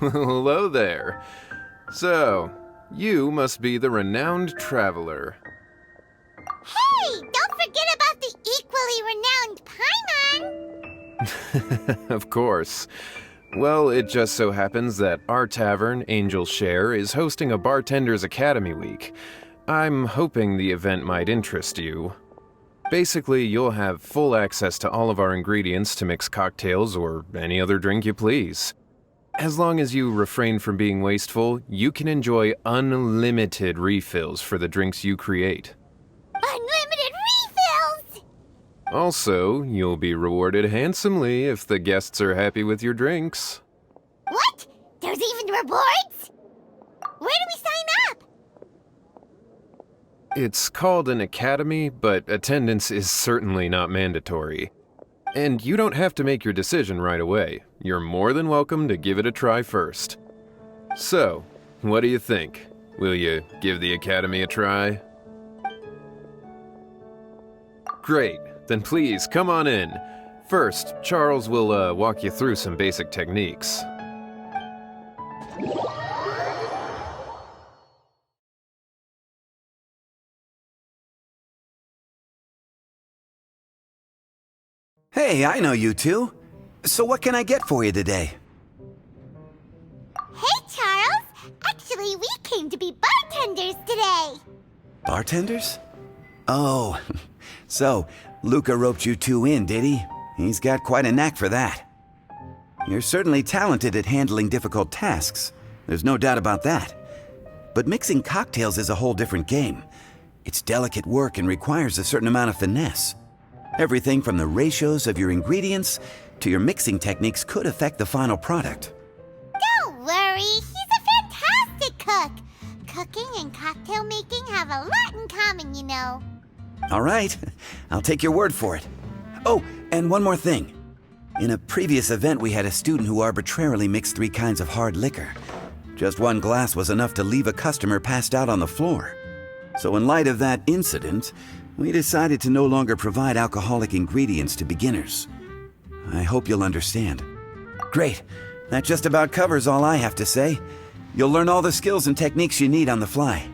Hello there. So, you must be the renowned traveler. Hey, don't forget about the equally renowned Paimon! Of course. Well, it just so happens that our tavern, Angel's Share, is hosting a Bartender's Academy week. I'm hoping the event might interest you. Basically, you'll have full access to all of our ingredients to mix cocktails or any other drink you please. As long as you refrain from being wasteful, you can enjoy unlimited refills for the drinks you create. Unlimited refills! Also, you'll be rewarded handsomely if the guests are happy with your drinks. What? There's even rewards? Where do we sign up? It's called an academy, but attendance is certainly not mandatory. And you don't have to make your decision right away. You're more than welcome to give it a try first. So, what do you think? Will you give the academy a try? Great, then please come on in. First, Charles will walk you through some basic techniques. Hey, I know you two. So what can I get for you today? Hey, Charles! Actually, we came to be bartenders today! Bartenders? Oh, so Luca roped you two in, did he? He's got quite a knack for that. You're certainly talented at handling difficult tasks. There's no doubt about that. But mixing cocktails is a whole different game. It's delicate work and requires a certain amount of finesse. Everything from the ratios of your ingredients to your mixing techniques could affect the final product. Don't worry, he's a fantastic cook! Cooking and cocktail making have a lot in common, you know. All right, I'll take your word for it. Oh, and one more thing. In a previous event, we had a student who arbitrarily mixed 3 kinds of hard liquor. Just one glass was enough to leave a customer passed out on the floor. So in light of that incident, we decided to no longer provide alcoholic ingredients to beginners. I hope you'll understand. Great. That just about covers all I have to say. You'll learn all the skills and techniques you need on the fly.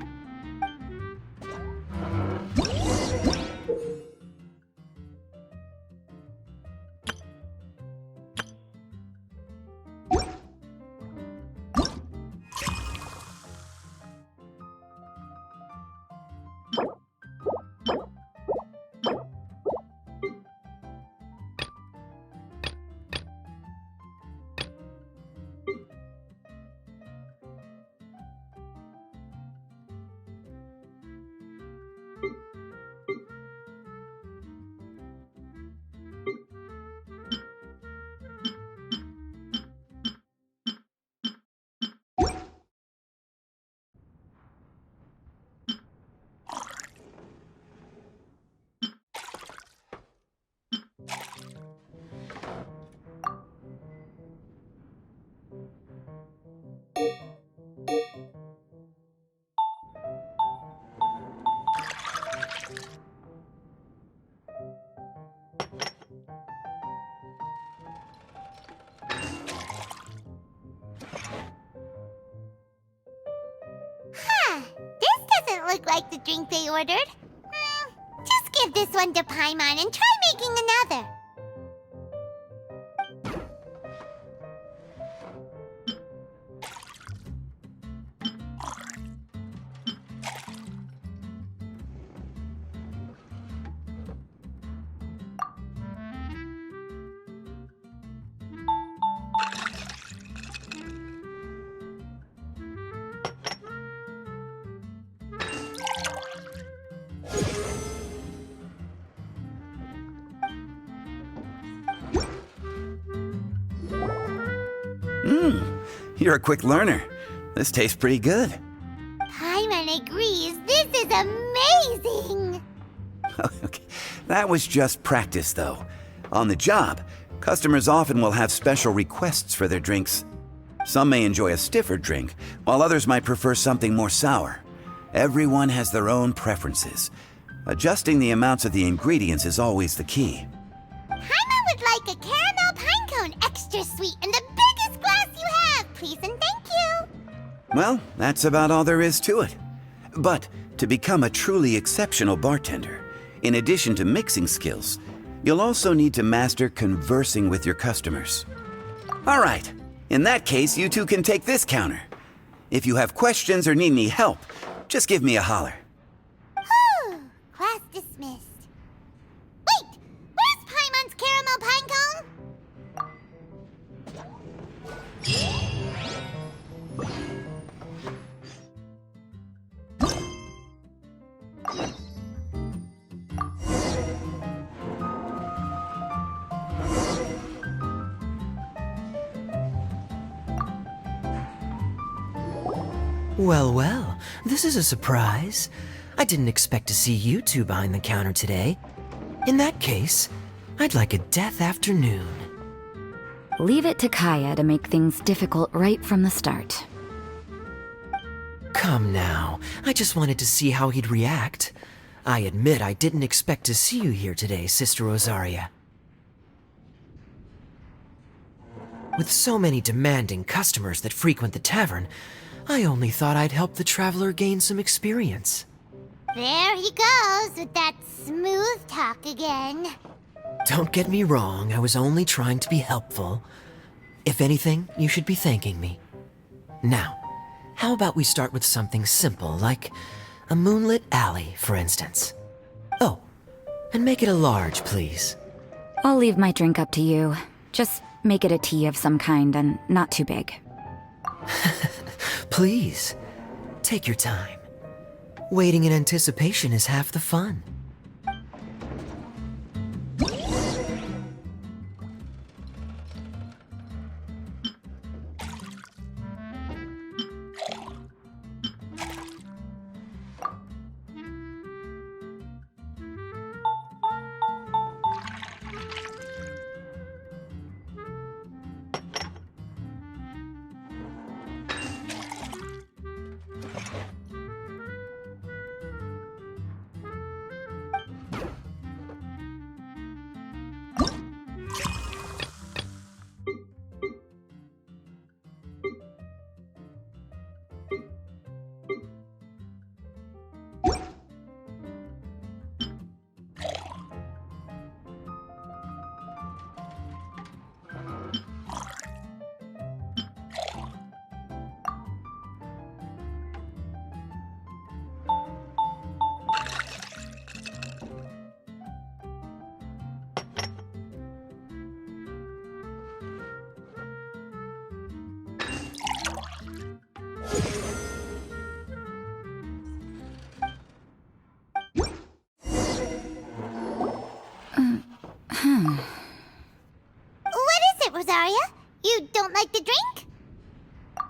This doesn't look like the drink they ordered. Just give this one to Paimon and try making another. You're a quick learner. This tastes pretty good. Paimon agrees. This is amazing! Okay. That was just practice, though. On the job, customers often will have special requests for their drinks. Some may enjoy a stiffer drink, while others might prefer something more sour. Everyone has their own preferences. Adjusting the amounts of the ingredients is always the key. Paimon would like a caramel pine cone, extra sweet, and the biggest glass you have, please and thank you. Well, that's about all there is to it. But to become a truly exceptional bartender, in addition to mixing skills, you'll also need to master conversing with your customers. All right, in that case, you two can take this counter. If you have questions or need any help, just give me a holler. Whew, class dismissed. Wait, where's Paimon's caramel pine cone? Well, well, this is a surprise. I didn't expect to see you two behind the counter today. In that case, I'd like a death afternoon. Leave it to Kaya to make things difficult right from the start. Come now, I just wanted to see how he'd react. I admit I didn't expect to see you here today, Sister Rosaria. With so many demanding customers that frequent the tavern, I only thought I'd help the traveler gain some experience. There he goes with that smooth talk again. Don't get me wrong, I was only trying to be helpful. If anything, you should be thanking me. Now, how about we start with something simple, like a moonlit alley, for instance? Oh, and make it a large, please. I'll leave my drink up to you. Just make it a tea of some kind and not too big. Please, take your time. Waiting in anticipation is half the fun. What is it, Rosaria? You don't like the drink?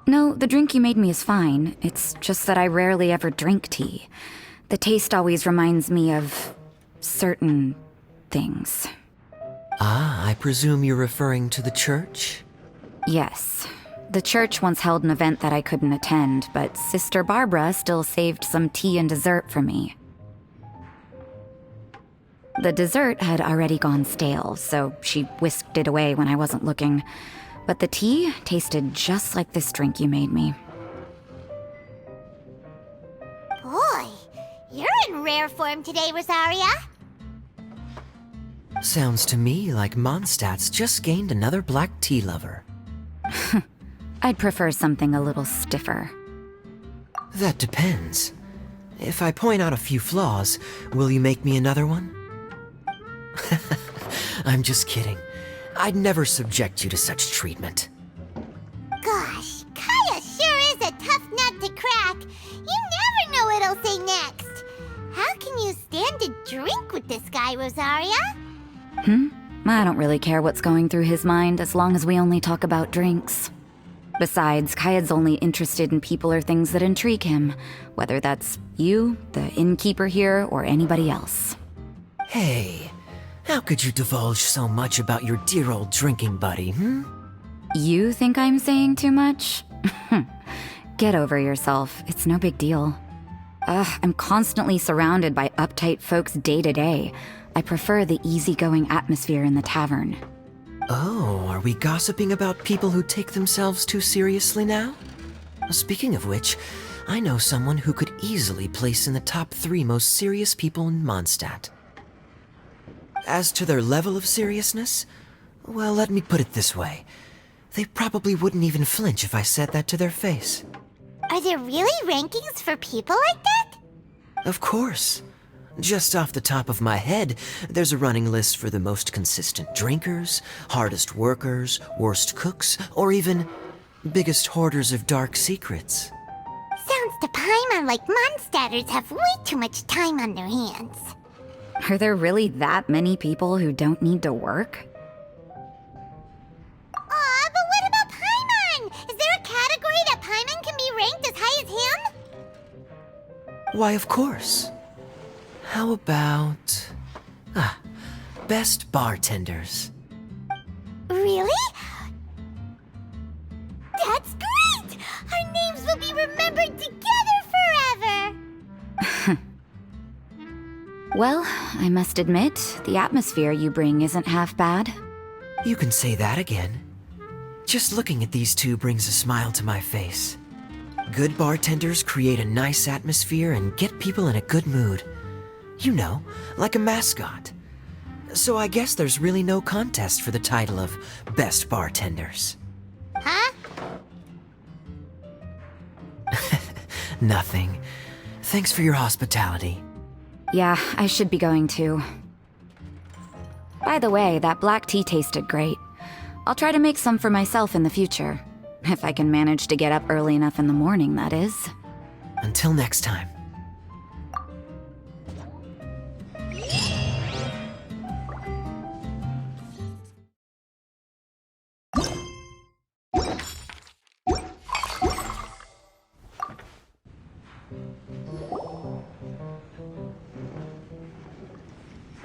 No, the drink you made me is fine. It's just that I rarely ever drink tea. The taste always reminds me of certain things. Ah, I presume you're referring to the church? Yes. The church once held an event that I couldn't attend, but Sister Barbara still saved some tea and dessert for me. The dessert had already gone stale, so she whisked it away when I wasn't looking. But the tea tasted just like this drink you made me. Boy, you're in rare form today, Rosaria. Sounds to me like Mondstadt's just gained another black tea lover. I'd prefer something a little stiffer. That depends. If I point out a few flaws, will you make me another one? I'm just kidding. I'd never subject you to such treatment. Gosh, Kaya sure is a tough nut to crack. You never know what he'll say next. How can you stand to drink with this guy, Rosaria? I don't really care what's going through his mind as long as we only talk about drinks. Besides, Kayad's only interested in people or things that intrigue him, whether that's you, the innkeeper here, or anybody else. Hey, how could you divulge so much about your dear old drinking buddy, You think I'm saying too much? Get over yourself. It's no big deal. I'm constantly surrounded by uptight folks day to day. I prefer the easygoing atmosphere in the tavern. Oh, are we gossiping about people who take themselves too seriously now? Speaking of which, I know someone who could easily place in the top 3 most serious people in Mondstadt. As to their level of seriousness, well, let me put it this way. They probably wouldn't even flinch if I said that to their face. Are there really rankings for people like that? Of course. Just off the top of my head, there's a running list for the most consistent drinkers, hardest workers, worst cooks, or even biggest hoarders of dark secrets. Sounds to Paimon like Mondstadters have way too much time on their hands. Are there really that many people who don't need to work? Aw, but what about Paimon? Is there a category that Paimon can be ranked as high as him? Why, of course. How about... best bartenders. Really? That's great! Our names will be remembered together forever! Well, I must admit, the atmosphere you bring isn't half bad. You can say that again. Just looking at these two brings a smile to my face. Good bartenders create a nice atmosphere and get people in a good mood. You know, like a mascot. So I guess there's really no contest for the title of Best Bartenders. Huh? Nothing. Thanks for your hospitality. Yeah, I should be going too. By the way, that black tea tasted great. I'll try to make some for myself in the future. If I can manage to get up early enough in the morning, that is. Until next time.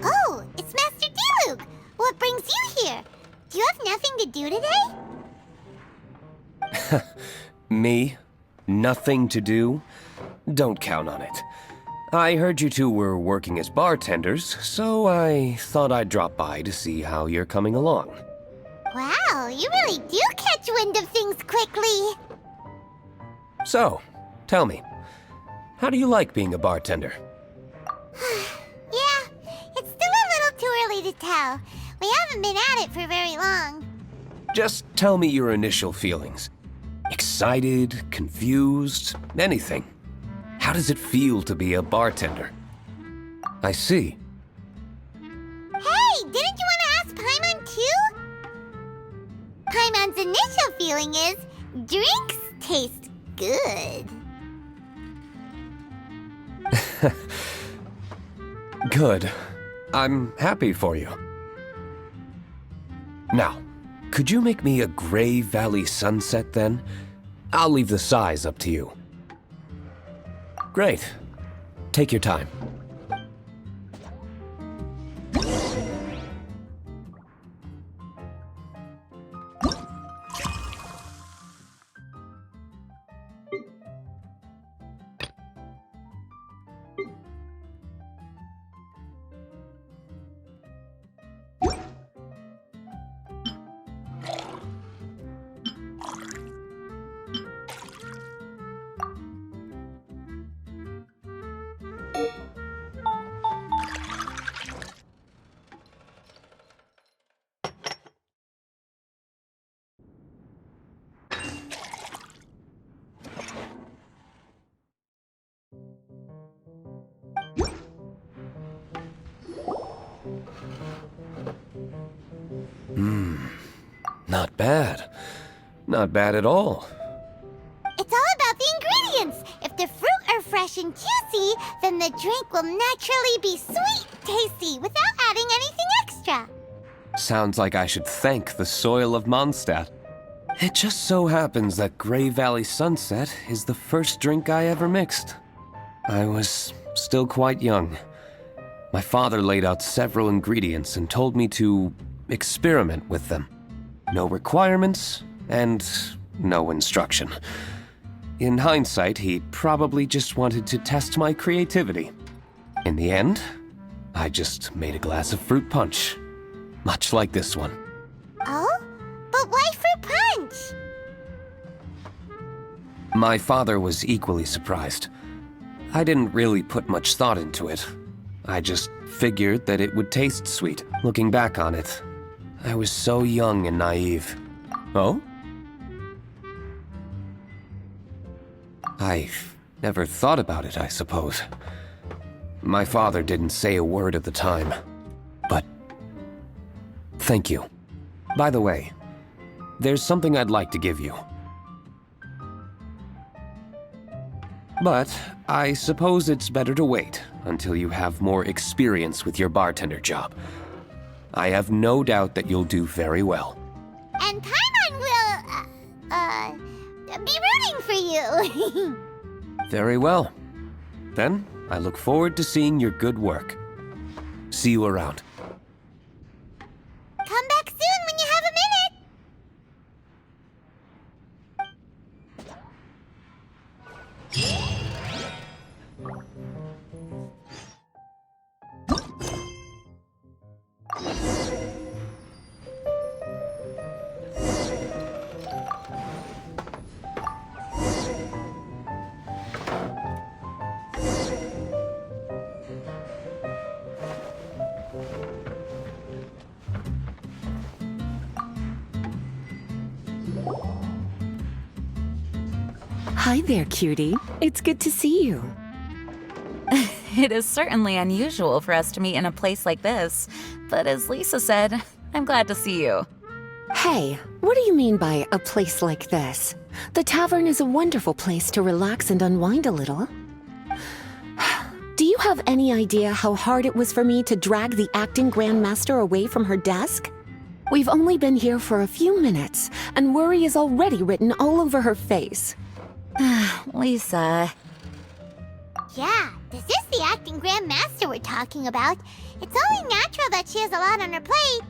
Oh, it's Master Diluc! What brings you here? Do you have nothing to do today? Me? Nothing to do? Don't count on it. I heard you two were working as bartenders, so I thought I'd drop by to see how you're coming along. Wow, you really do catch wind of things quickly. So, tell me, how do you like being a bartender? Yeah, it's still a little too early to tell. We haven't been at it for very long. Just tell me your initial feelings. Excited, confused, anything. How does it feel to be a bartender? I see. Hey, didn't you want to ask Paimon too? Paimon's initial feeling is, drinks taste good. Good. I'm happy for you. Now, could you make me a Gray Valley Sunset then? I'll leave the size up to you. Great. Take your time. Not bad. Not bad at all. It's all about the ingredients. If the fruit are fresh and juicy, then the drink will naturally be sweet, tasty, without adding anything extra. Sounds like I should thank the soil of Mondstadt. It just so happens that Gray Valley Sunset is the first drink I ever mixed. I was still quite young. My father laid out several ingredients and told me to experiment with them. No requirements and no instruction. In hindsight, he probably just wanted to test my creativity. In the end, I just made a glass of fruit punch. Much like this one. Oh? But why fruit punch? My father was equally surprised. I didn't really put much thought into it. I just figured that it would taste sweet. Looking back on it, I was so young and naive. Oh? I never thought about it, I suppose. My father didn't say a word at the time, but thank you. By the way, there's something I'd like to give you. But I suppose it's better to wait until you have more experience with your bartender job. I have no doubt that you'll do very well. And Paimon will, be rooting for you. Very well. Then, I look forward to seeing your good work. See you around. Come back soon when you have a minute. Hi there, cutie. It's good to see you. It is certainly unusual for us to meet in a place like this, but as Lisa said, I'm glad to see you. Hey, what do you mean by a place like this? The tavern is a wonderful place to relax and unwind a little. Do you have any idea how hard it was for me to drag the acting grandmaster away from her desk? We've only been here for a few minutes, and worry is already written all over her face. Lisa. Yeah, this is the acting grandmaster we're talking about. It's only natural that she has a lot on her plate.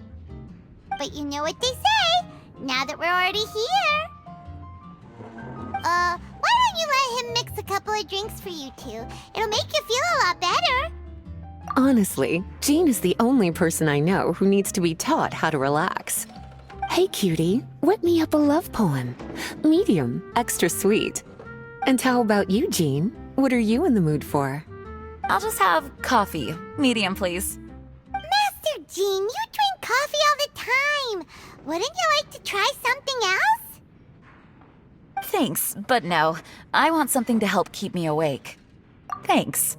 But you know what they say, now that we're already here. Why don't you let him mix a couple of drinks for you two? It'll make you feel a lot better. Honestly, Jean is the only person I know who needs to be taught how to relax. Hey, cutie, whip me up a love poem. Medium, extra sweet. And how about you, Jean? What are you in the mood for? I'll just have coffee. Medium, please. Master Jean, you drink coffee all the time. Wouldn't you like to try something else? Thanks, but no. I want something to help keep me awake. Thanks.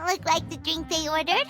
Look like the drink they ordered.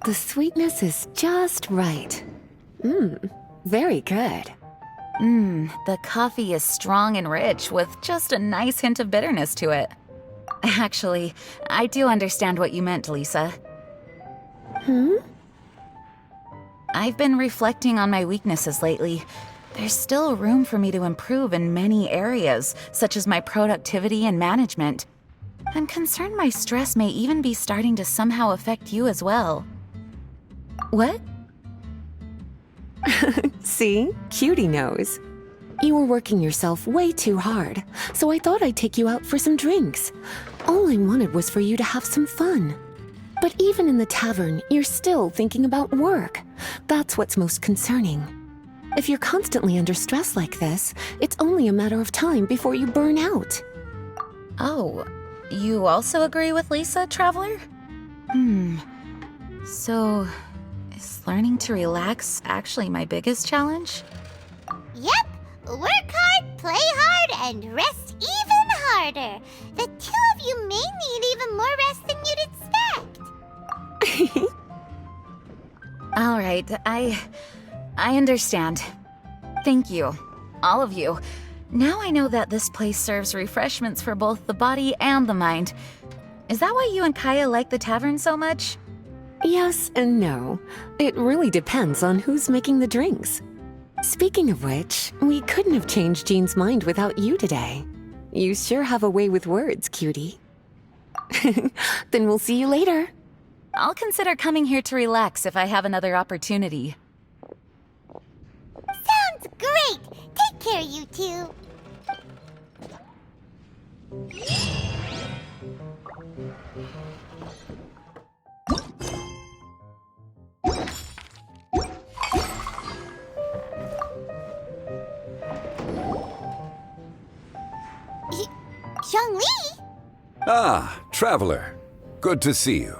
The sweetness is just right. Very good. The coffee is strong and rich with just a nice hint of bitterness to it. Actually, I do understand what you meant, Lisa. I've been reflecting on my weaknesses lately. There's still room for me to improve in many areas, such as my productivity and management. I'm concerned my stress may even be starting to somehow affect you as well. What? See? Cutie knows. You were working yourself way too hard, so I thought I'd take you out for some drinks. All I wanted was for you to have some fun. But even in the tavern, you're still thinking about work. That's what's most concerning. If you're constantly under stress like this, it's only a matter of time before you burn out. Oh, you also agree with Lisa, Traveler? So, is learning to relax actually my biggest challenge? Yep! Work hard, play hard, and rest even harder. The two of you may need even more rest than you'd expect. All right, I understand. Thank you, all of you. Now I know that this place serves refreshments for both the body and the mind. Is that why you and Kaya like the tavern so much? Yes and no. It really depends on who's making the drinks. Speaking of which, we couldn't have changed Jean's mind without you today. You sure have a way with words, cutie. Then we'll see you later. I'll consider coming here to relax if I have another opportunity. Sounds great! Take care, you two. Zhongli? Ah, Traveler. Good to see you.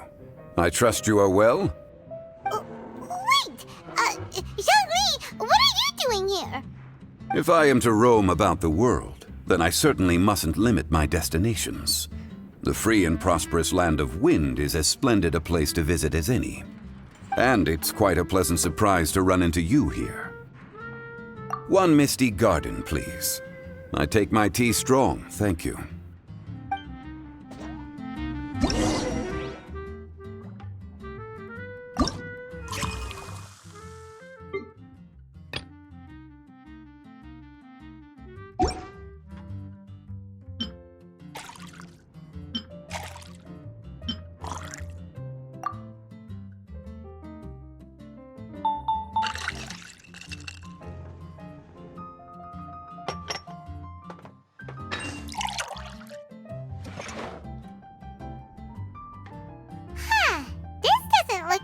I trust you are well? Wait! Zhongli, what are you doing here? If I am to roam about the world, then I certainly mustn't limit my destinations. The free and prosperous land of Wind is as splendid a place to visit as any. And it's quite a pleasant surprise to run into you here. One misty garden, please. I take my tea strong, thank you. This doesn't look...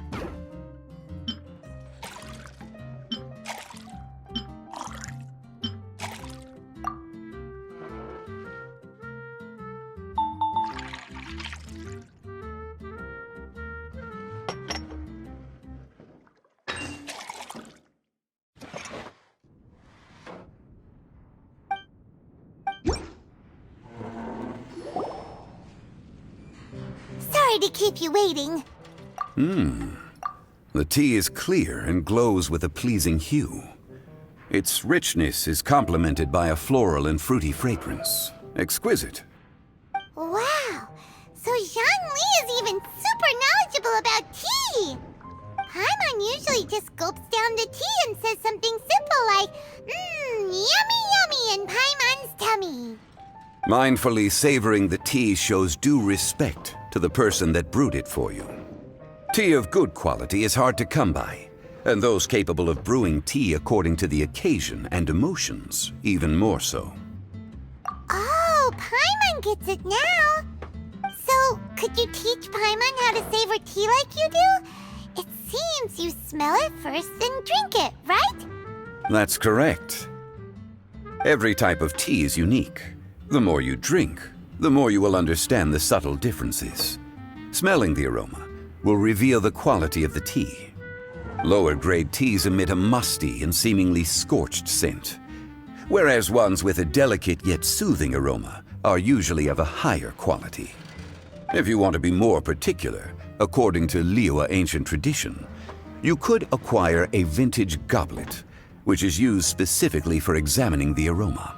Sorry to keep you waiting. The tea is clear and glows with a pleasing hue. Its richness is complemented by a floral and fruity fragrance. Exquisite. Wow! So Zhongli is even super knowledgeable about tea! Paimon usually just gulps down the tea and says something simple like, yummy yummy in Paimon's tummy. Mindfully savoring the tea shows due respect to the person that brewed it for you. Tea of good quality is hard to come by, and those capable of brewing tea according to the occasion and emotions, even more so. Oh, Paimon gets it now! So, could you teach Paimon how to savor tea like you do? It seems you smell it first then drink it, right? That's correct. Every type of tea is unique. The more you drink, the more you will understand the subtle differences. Smelling the aroma will reveal the quality of the tea. Lower grade teas emit a musty and seemingly scorched scent, whereas ones with a delicate yet soothing aroma are usually of a higher quality. If you want to be more particular, According to Liyue ancient tradition, you could acquire a vintage goblet, which is used specifically for examining the aroma.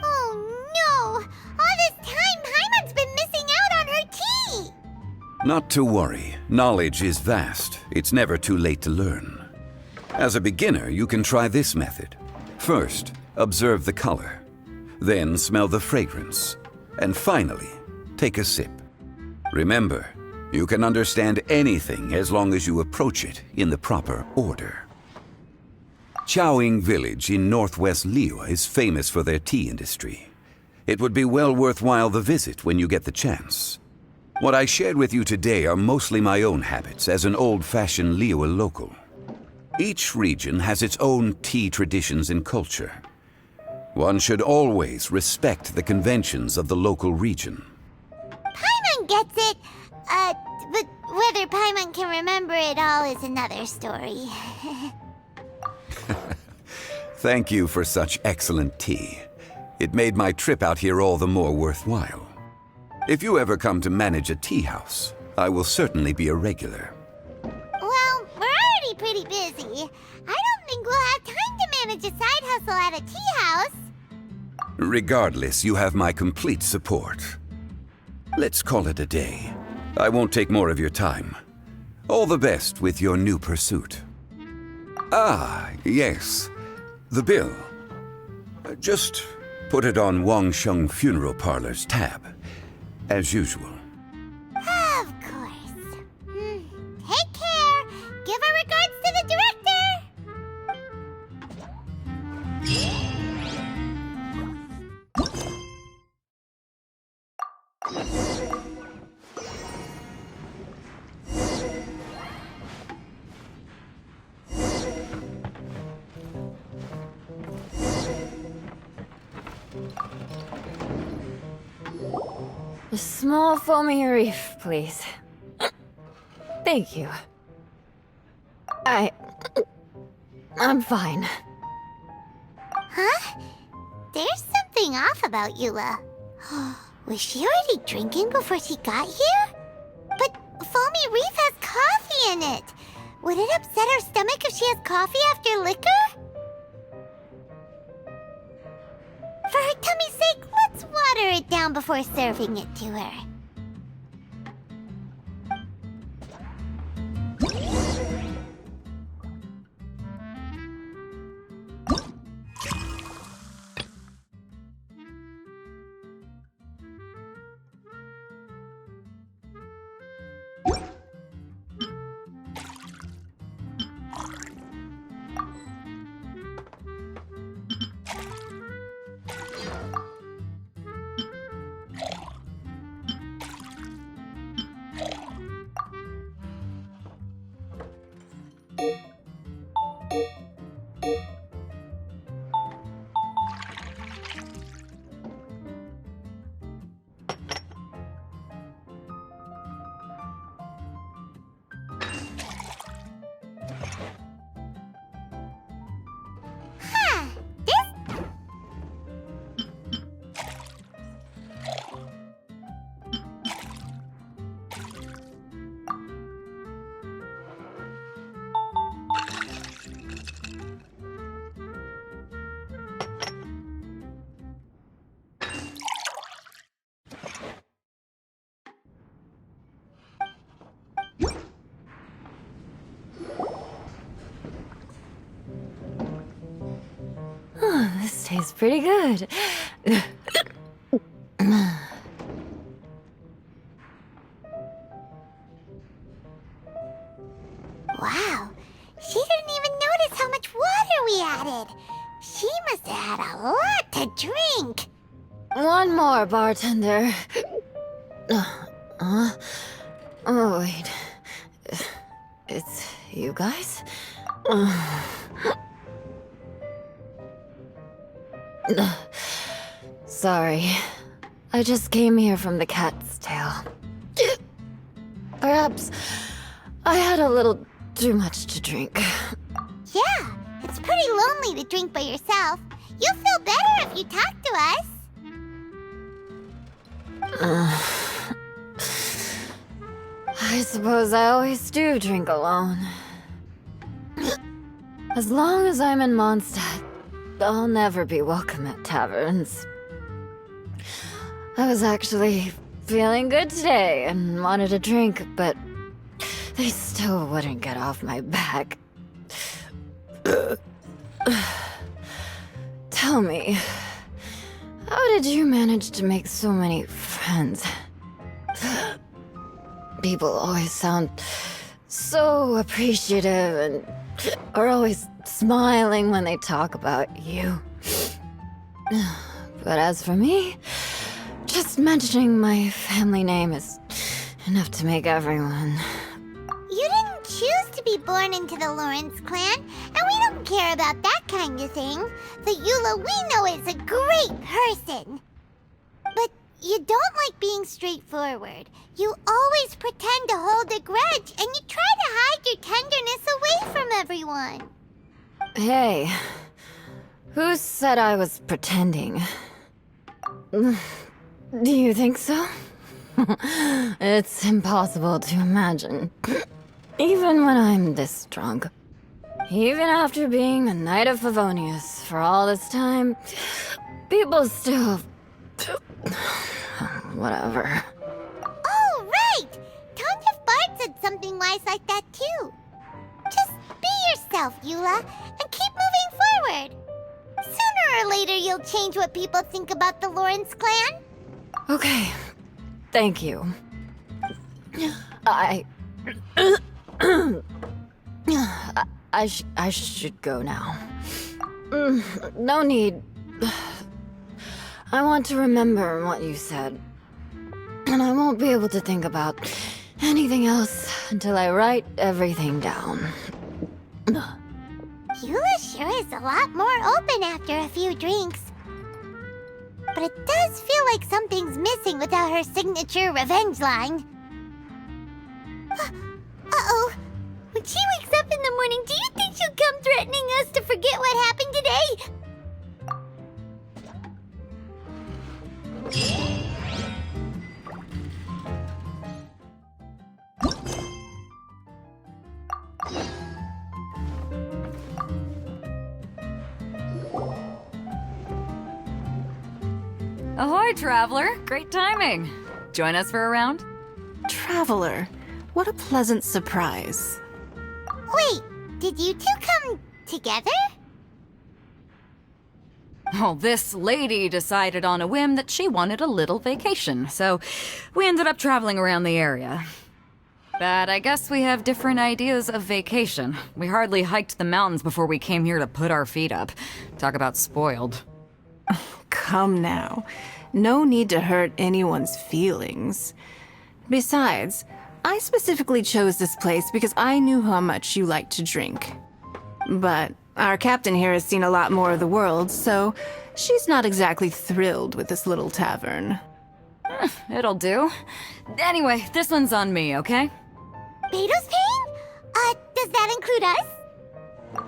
Oh no! All this time, Paimon's been missing out on her tea! Not to worry. Knowledge is vast. It's never too late to learn. As a beginner, you can try this method. First, observe the color. Then smell the fragrance. And finally, take a sip. Remember, you can understand anything as long as you approach it in the proper order. Chaoying Village in northwest Liyue is famous for their tea industry. It would be well worthwhile the visit when you get the chance. What I shared with you today are mostly my own habits as an old-fashioned Liyue local. Each region has its own tea traditions and culture. One should always respect the conventions of the local region. Paimon gets it, but whether Paimon can remember it all is another story. Thank you for such excellent tea. It made my trip out here all the more worthwhile. If you ever come to manage a tea house, I will certainly be a regular. Well, we're already pretty busy. I don't think we'll have time to manage a side hustle at a tea house. Regardless, you have my complete support. Let's call it a day. I won't take more of your time. All the best with your new pursuit. Ah, yes. The bill. Just put it on Wangsheng Funeral Parlor's tab, as usual. Of course. Take care. Give our regards to the director. A small foamy reef, please. Thank you. I'm fine. Huh? There's something off about Eula. Was she already drinking before she got here? But foamy reef has coffee in it. Would it upset her stomach if she has coffee after liquor? For her tummy's sake, let's water it down before serving it to her. This tastes pretty good. Wow, she didn't even notice how much water we added. She must have had a lot to drink. One more, bartender. Oh, wait. It's you guys? Sorry. I just came here from the Cat's Tail. Perhaps I had a little too much to drink. Yeah, it's pretty lonely to drink by yourself. You'll feel better if you talk to us. I suppose I always do drink alone. As long as I'm in Mondstadt, I'll never be welcome at taverns. I was actually feeling good today and wanted a drink, but they still wouldn't get off my back. Tell me, how did you manage to make so many friends? People always sound so appreciative and are always smiling when they talk about you. But as for me, just mentioning my family name is enough to make everyone. You didn't choose to be born into the Lawrence clan, and we don't care about that kind of thing. The Eula we know is a great person. But you don't like being straightforward. You always pretend to hold a grudge, and you try to hide your tenderness away from everyone. Hey, who said I was pretending? Do you think so? It's impossible to imagine. Even when I'm this drunk. Even after being a Knight of Favonius for all this time, people still... Whatever. Oh, right! Tanya Bart said something wise like that, too. Just be yourself, Eula, and keep moving forward. Sooner or later, you'll change what people think about the Lawrence clan. Okay, thank you. I should go now. No need. I want to remember what you said. And I won't be able to think about anything else until I write everything down. Eula sure is a lot more open after a few drinks. But it does feel like something's missing without her signature revenge line. Uh-oh. When she wakes up in the morning, do you think she'll come threatening us to forget what happened today? Ahoy, traveler! Great timing. Join us for a round? Traveler, what a pleasant surprise. Wait, did you two come together? Well, this lady decided on a whim that she wanted a little vacation, so we ended up traveling around the area. But I guess we have different ideas of vacation. We hardly hiked the mountains before we came here to put our feet up. Talk about spoiled. Come now. No need to hurt anyone's feelings. Besides, I specifically chose this place because I knew how much you like to drink. But our captain here has seen a lot more of the world, so she's not exactly thrilled with this little tavern. It'll do. Anyway, this one's on me, okay? Beto's paying? Does that include us?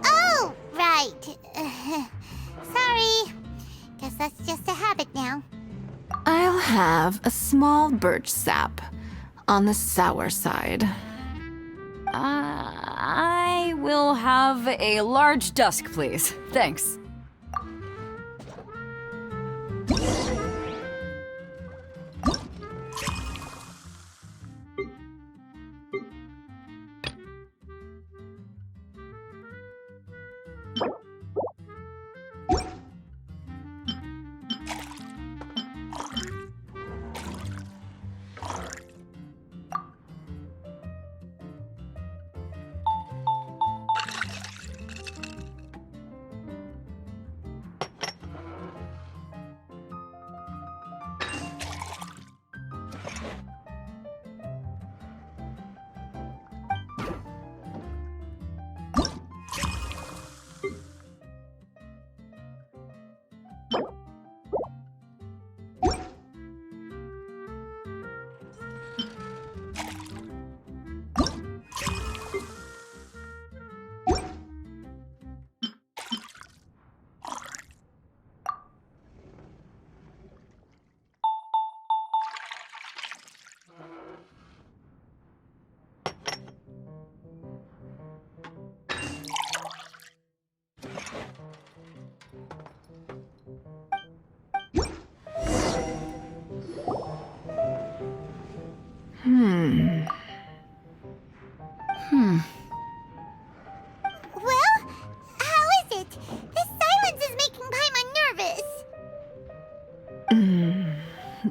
Oh, right. Sorry. Guess that's just a habit now. I'll have a small birch sap on the sour side. I will have a large dusk, please. Thanks.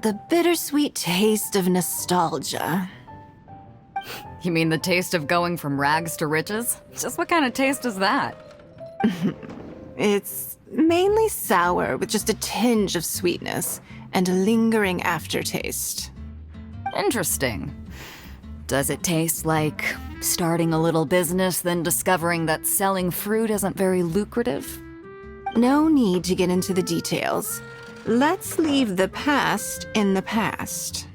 The bittersweet taste of nostalgia. You mean the taste of going from rags to riches? Just what kind of taste is that? It's mainly sour with just a tinge of sweetness and a lingering aftertaste. Interesting. Does it taste like starting a little business, then discovering that selling fruit isn't very lucrative? No need to get into the details. Let's leave the past in the past.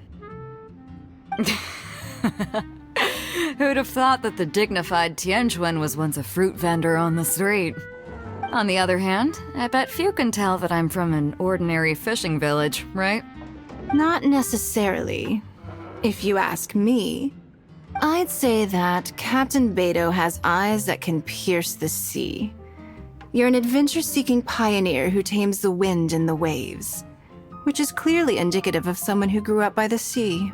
Who'd have thought that the dignified Tianquan was once a fruit vendor on the street? On the other hand, I bet few can tell that I'm from an ordinary fishing village, right? Not necessarily. If you ask me, I'd say that Captain Beto has eyes that can pierce the sea. You're an adventure-seeking pioneer who tames the wind and the waves, which is clearly indicative of someone who grew up by the sea.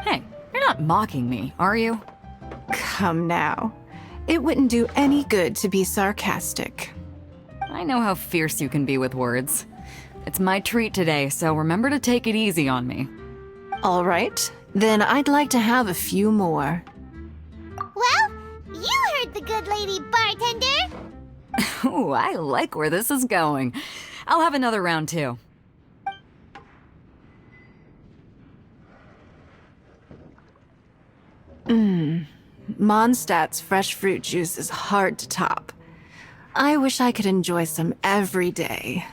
Hey, you're not mocking me, are you? Come now. It wouldn't do any good to be sarcastic. I know how fierce you can be with words. It's my treat today, so remember to take it easy on me. All right, then I'd like to have a few more. Well, you heard the good lady bartender. Ooh, I like where this is going. I'll have another round too. Mondstadt's fresh fruit juice is hard to top. I wish I could enjoy some every day.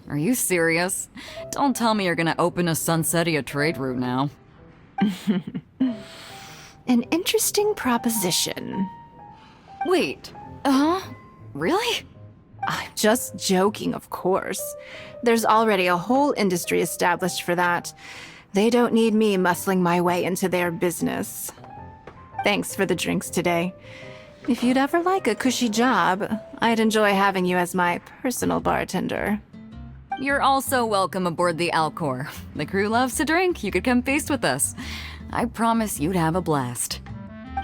Are you serious? Don't tell me you're gonna open a Sunsetia trade route now. An interesting proposition. Wait, really? I'm just joking, of course. There's already a whole industry established for that. They don't need me muscling my way into their business. Thanks for the drinks today. If you'd ever like a cushy job, I'd enjoy having you as my personal bartender. You're also welcome aboard the Alcor. The crew loves to drink. You could come feast with us. I promise you'd have a blast.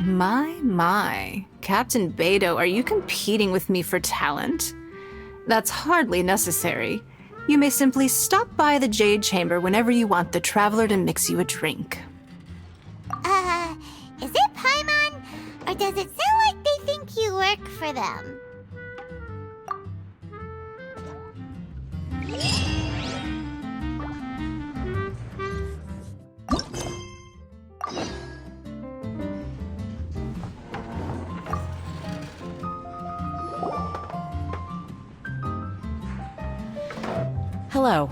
My. Captain Beto, are you competing with me for talent? That's hardly necessary. You may simply stop by the Jade Chamber whenever you want the Traveler to mix you a drink. Is it Paimon? Or does it sound like they think you work for them? Hello.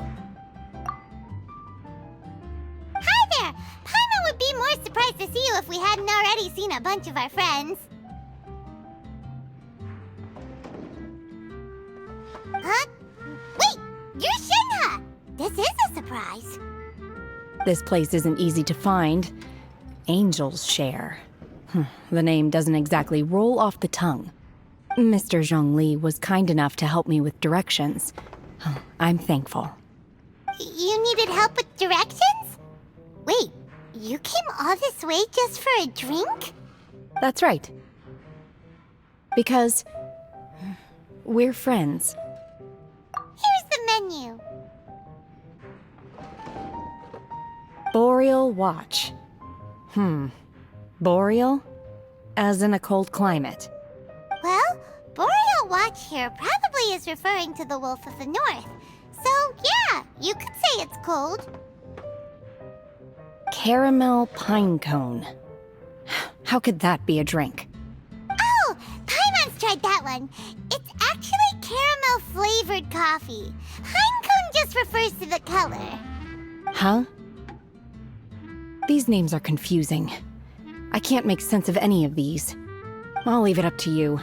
Hi there! Paimon would be more surprised to see you if we hadn't already seen a bunch of our friends. Huh? Wait! You're Shinha! This is a surprise. This place isn't easy to find. Angel's Share. The name doesn't exactly roll off the tongue. Mr. Zhongli was kind enough to help me with directions. I'm thankful. You needed help with directions? Wait, you came all this way just for a drink? That's right. Because we're friends. Here's the menu. Boreal Watch. Boreal? As in a cold climate. Well, Boreal Watch here probably is referring to the Wolf of the North. So, yeah, you could say it's cold. Caramel Pine Cone. How could that be a drink? Oh, Paimon's tried that one. It's actually caramel-flavored coffee. Pine cone just refers to the color. Huh? These names are confusing. I can't make sense of any of these. I'll leave it up to you.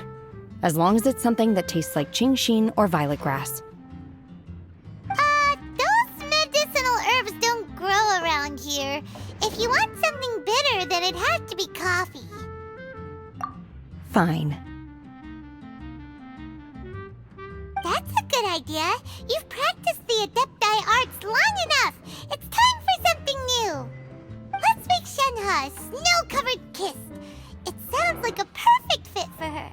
As long as it's something that tastes like Qingxin or violet grass. Those medicinal herbs don't grow around here. If you want something bitter, then it has to be coffee. Fine. That's a good idea. You've practiced the Adepti arts long enough. It's time for something new. Let's make Shenhe a snow-covered kiss. It sounds like a perfect fit for her.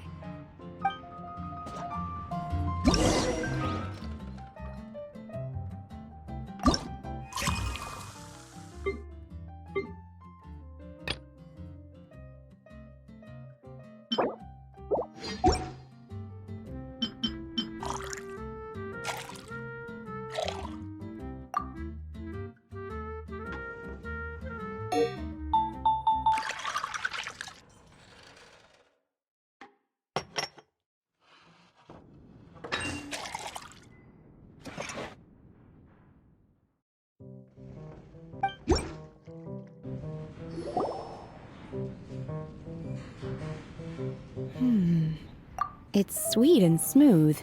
It's sweet and smooth.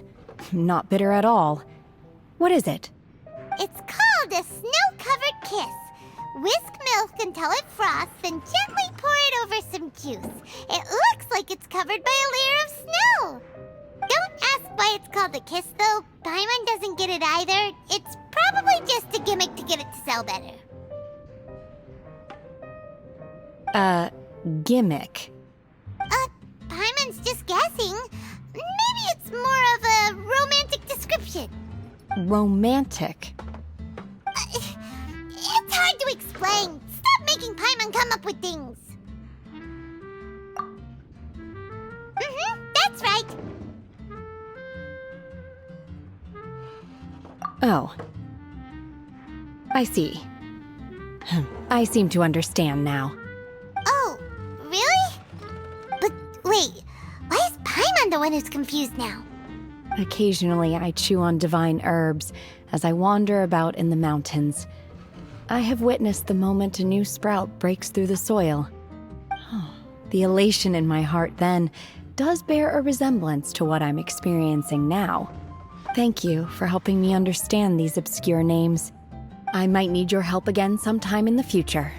Not bitter at all. What is it? It's called a snow-covered kiss. Whisk milk until it froths, then gently pour it over some juice. It looks like it's covered by a layer of snow. Don't ask why it's called a kiss, though. Paimon doesn't get it either. It's probably just a gimmick to get it to sell better. Gimmick. Paimon's just guessing. Maybe it's more of a romantic description. Romantic. It's hard to explain. Stop making Paimon come up with things. That's right. Oh. I see. I seem to understand now. Oh, really? But wait, why is Paimon the one who's confused now? Occasionally, I chew on divine herbs as I wander about in the mountains. I have witnessed the moment a new sprout breaks through the soil. The elation in my heart then does bear a resemblance to what I'm experiencing now. Thank you for helping me understand these obscure names. I might need your help again sometime in the future.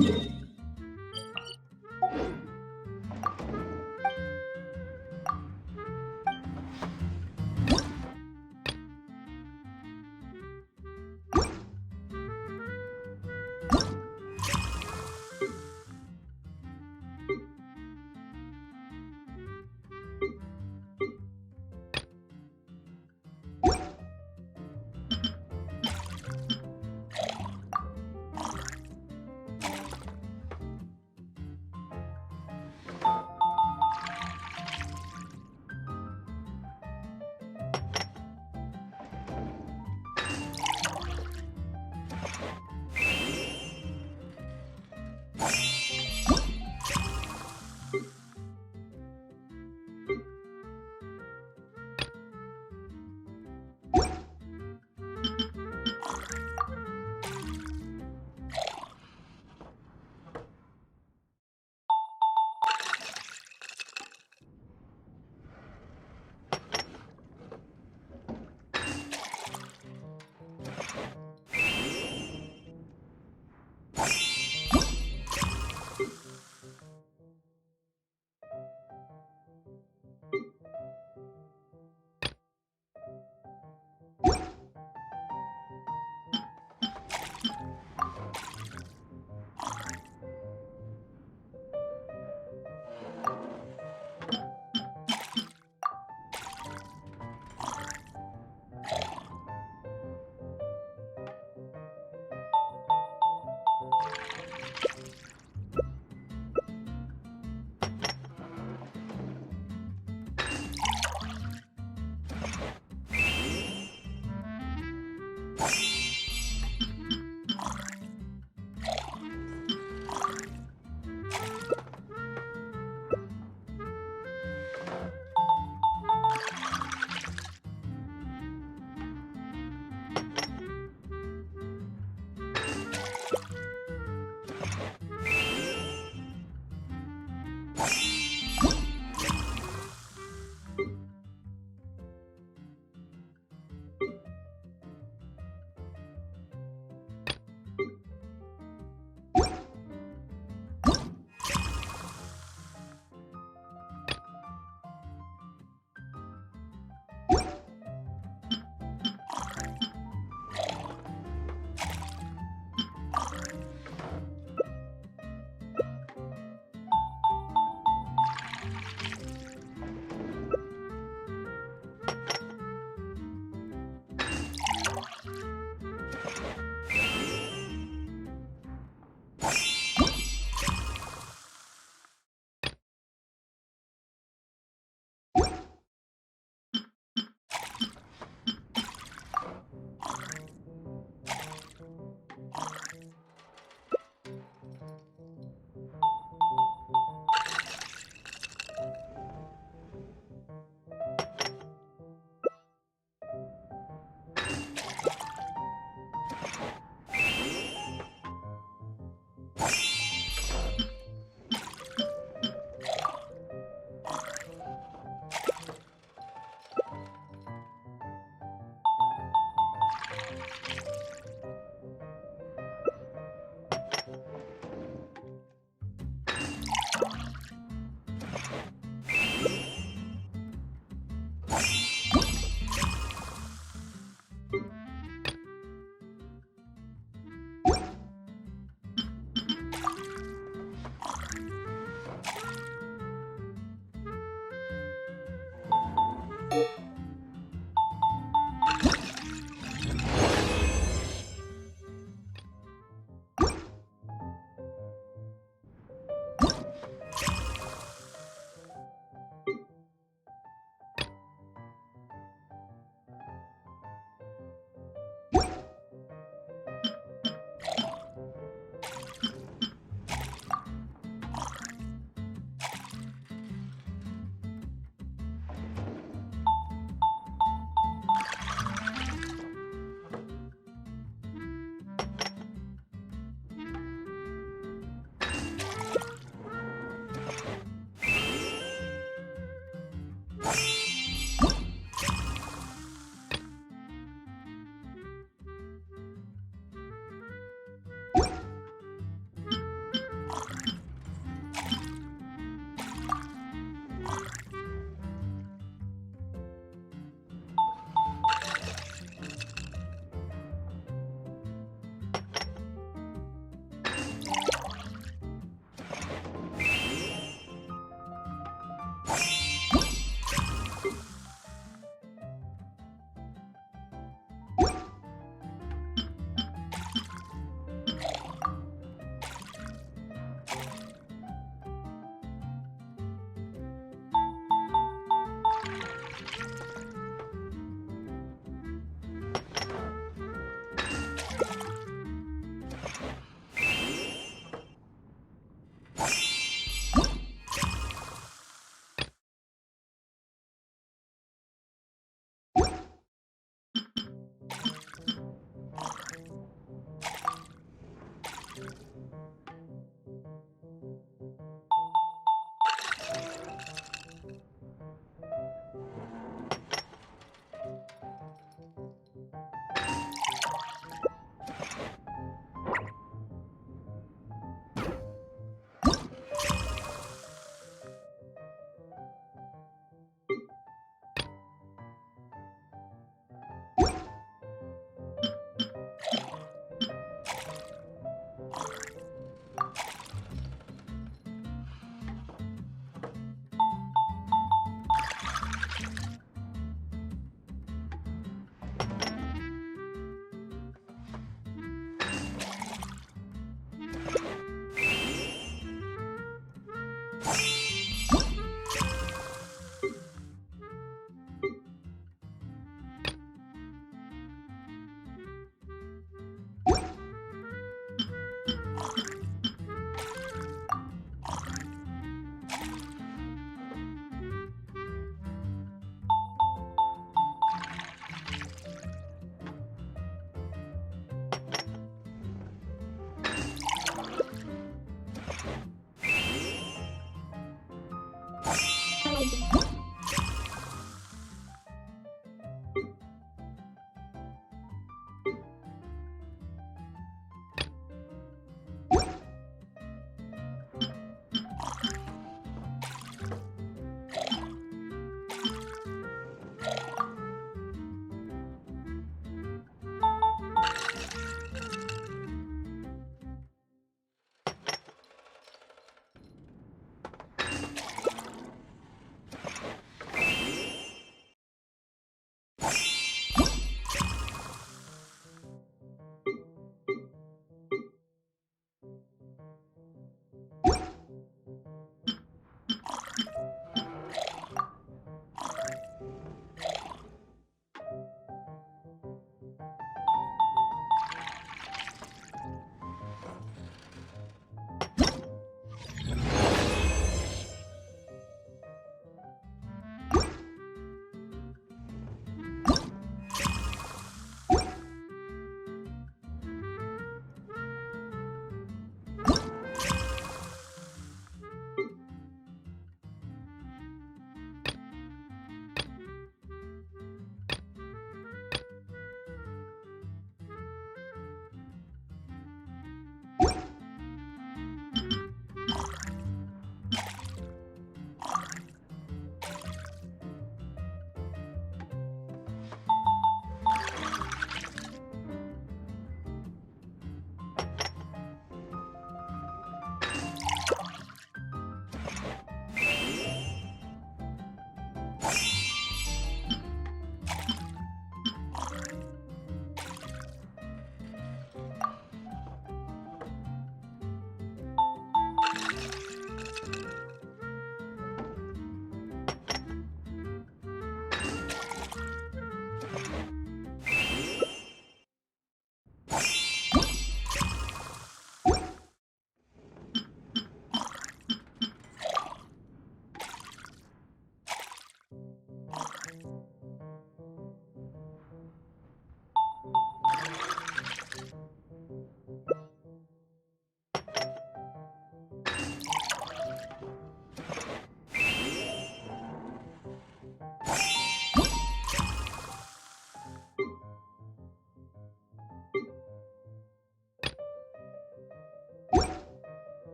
Thank you.